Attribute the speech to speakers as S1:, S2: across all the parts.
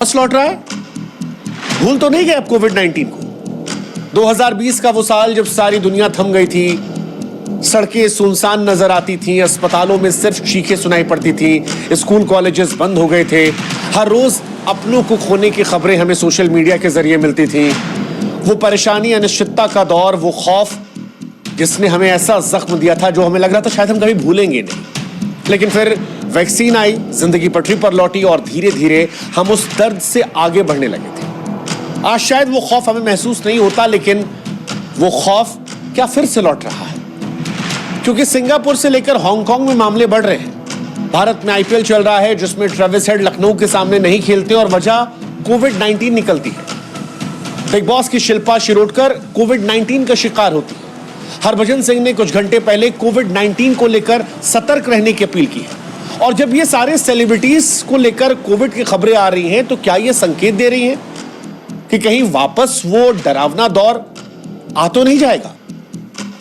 S1: वापस लौट रहा है। भूल तो नहीं गए अब कोविड-19 को? 2020 का वो साल जब सारी दुनिया थम गई थी, सड़कें सुनसान नजर आती थीं, अस्पतालों में सिर्फ चीखें सुनाई पड़ती थीं, स्कूल कॉलेजेस बंद हो गए थे, हर रोज अपनों को खोने की खबरें हमें सोशल मीडिया के जरिए मिलती थीं। वो परेशानी, अनिश्चितता का दौर, वो खौफ जिसने हमें ऐसा जख्म दिया था जो हमें लग रहा था शायद हम कभी भूलेंगे नहीं। लेकिन फिर वैक्सीन आई, जिंदगी पटरी पर लौटी और धीरे धीरे हम उस दर्द से आगे बढ़ने लगे थे। आज शायद वो खौफ हमें महसूस नहीं होता, लेकिन वो खौफ क्या फिर से लौट रहा है? क्योंकि सिंगापुर से लेकर हांगकांग में मामले बढ़ रहे हैं। भारत में आईपीएल चल रहा है जिसमें ट्रेविस हेड लखनऊ के सामने नहीं खेलते और वजह कोविड-19 निकलती है। बिग बॉस की शिल्पा शिरोडकर कोविड-19 का शिकार होती है। हरभजन सिंह ने कुछ घंटे पहले कोविड-19 को लेकर सतर्क रहने की अपील की है। और जब ये सारे सेलिब्रिटीज को लेकर कोविड की खबरें आ रही हैं, तो क्या ये संकेत दे रही हैं कि कहीं वापस वो डरावना दौर आ तो नहीं जाएगा?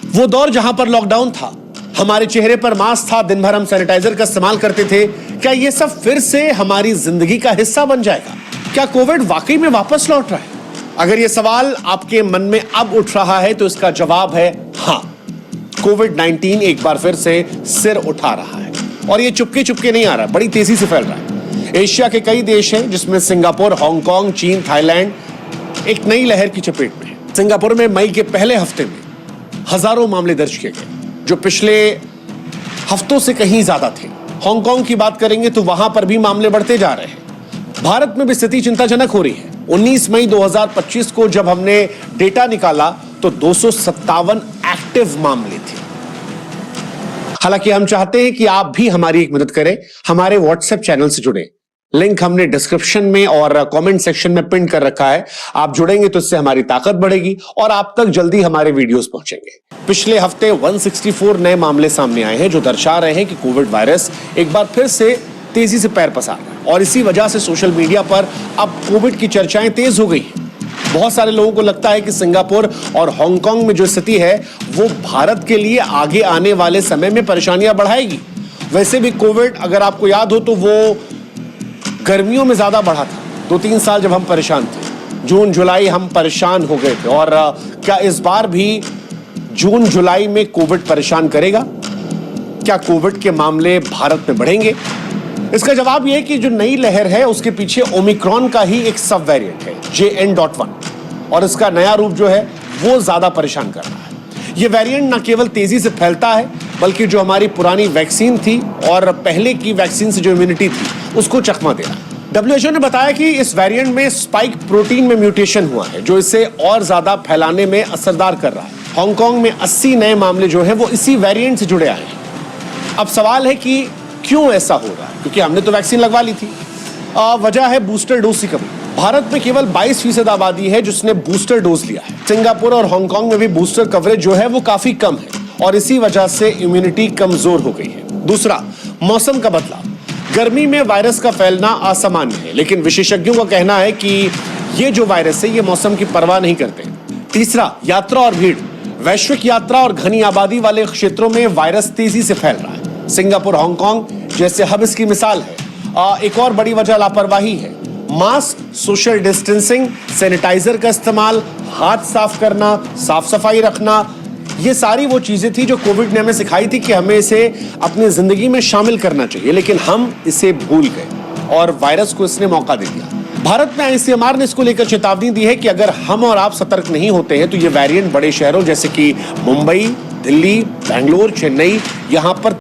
S1: वो दौर जहां पर लॉकडाउन था, हमारे चेहरे पर मास्क था, दिन भर हम सैनिटाइजर का इस्तेमाल करते थे, क्या ये सब फिर से हमारी जिंदगी का हिस्सा बन जाएगा? क्या कोविड वाकई में वापस लौट रहा है? अगर ये सवाल आपके मन में अब उठ रहा है तो इसका जवाब है हाँ। कोविड-19 एक बार फिर से सिर उठा रहा है और ये चुपके चुपके नहीं आ रहा, बड़ी तेजी से फैल रहा है। एशिया के कई देश हैं जिसमें सिंगापुर, हांगकांग, चीन, थाईलैंड एक नई लहर की चपेट में है। सिंगापुर में मई के पहले हफ्ते में हजारों मामले दर्ज किए गए, जो पिछले हफ्तों से कहीं ज्यादा थे। हांगकांग की बात करेंगे तो वहां पर भी मामले बढ़ते जा रहे हैं। भारत में भी स्थिति चिंताजनक हो रही है। 19 मई 2025 को जब हमने डेटा निकाला तो 257 एक्टिव मामले थे। हालांकि हम चाहते हैं कि आप भी हमारी एक मदद करें, हमारे व्हाट्सएप चैनल से जुड़े। लिंक हमने डिस्क्रिप्शन में और कमेंट सेक्शन में पिन कर रखा है। आप जुड़ेंगे तो इससे हमारी ताकत बढ़ेगी और आप तक जल्दी हमारे वीडियोस पहुंचेंगे। पिछले हफ्ते 164 नए मामले सामने आए हैं जो दर्शा रहे हैं कि कोविड वायरस एक बार फिर से तेजी से पैर पसार रहा है और इसी वजह से सोशल मीडिया पर अब कोविड की चर्चाएं तेज हो गई हैं। बहुत सारे लोगों को लगता है कि सिंगापुर और हांगकांग में जो स्थिति है वो भारत के लिए आगे आने वाले समय में परेशानियां बढ़ाएगी। वैसे भी कोविड, अगर आपको याद हो, तो वो गर्मियों में ज्यादा बढ़ा था। 2-3 साल जब हम परेशान थे, जून जुलाई हम परेशान हो गए थे। और क्या इस बार भी जून जुलाई में कोविड परेशान करेगा? क्या कोविड के मामले भारत में बढ़ेंगे? इसका जवाब यह है कि जो नई लहर है उसके पीछे ओमिक्रॉन का ही एक सब वेरिएंट है, JN.1, और इसका नया रूप जो है वो ज्यादा परेशान कर रहा है। ये वेरिएंट न केवल तेजी से फैलता है, बल्कि जो हमारी पुरानी वैक्सीन थी और पहले की वैक्सीन से जो इम्यूनिटी थी उसको चकमा दे रहा है। WHO ने बताया कि इस वेरिएंट में स्पाइक प्रोटीन में म्यूटेशन हुआ है जो इसे और ज्यादा फैलाने में असरदार कर रहा है। हांगकांग में 80 नए मामले जो हैं वो इसी वेरिएंट से जुड़े आए हैं। अब सवाल है कि क्यों ऐसा हो रहा है? क्योंकि हमने तो वैक्सीन लगवा ली थी। वजह है बूस्टर डोज की कमी। भारत में केवल 22% आबादी है जिसने बूस्टर डोज लिया है। सिंगापुर और हांगकांग में भी बूस्टर कवरेज जो है वो काफी कम है और इसी वजह से इम्यूनिटी कमजोर हो गई है। दूसरा, मौसम का बदलाव। गर्मी में वायरस का फैलना असामान्य है, लेकिन विशेषज्ञों का कहना है कि ये जो वायरस है ये मौसम की परवाह नहीं करते। तीसरा, यात्रा और भीड़। वैश्विक यात्रा और घनी आबादी वाले क्षेत्रों में वायरस तेजी से फैल रहा है। सिंगापुर, हांगकांग जैसे हब इसकी मिसाल है। एक और बड़ी वजह लापरवाही है। मास्क, सोशल डिस्टेंसिंग, सैनिटाइजर का इस्तेमाल, हाथ साफ करना, साफ सफाई रखना, ये सारी वो चीजें थी जो कोविड ने हमें सिखाई थी कि हमें इसे अपनी जिंदगी में शामिल करना चाहिए, लेकिन हम इसे भूल गए और वायरस को इसने मौका दे दिया। भारत में ICMR ने इसको लेकर चेतावनी दी है कि अगर हम और आप सतर्क नहीं होते हैं तो ये वेरिएंट बड़े शहरों जैसे कि मुंबई, दिल्ली, बेंगलोर, चेन्नई, यहां पर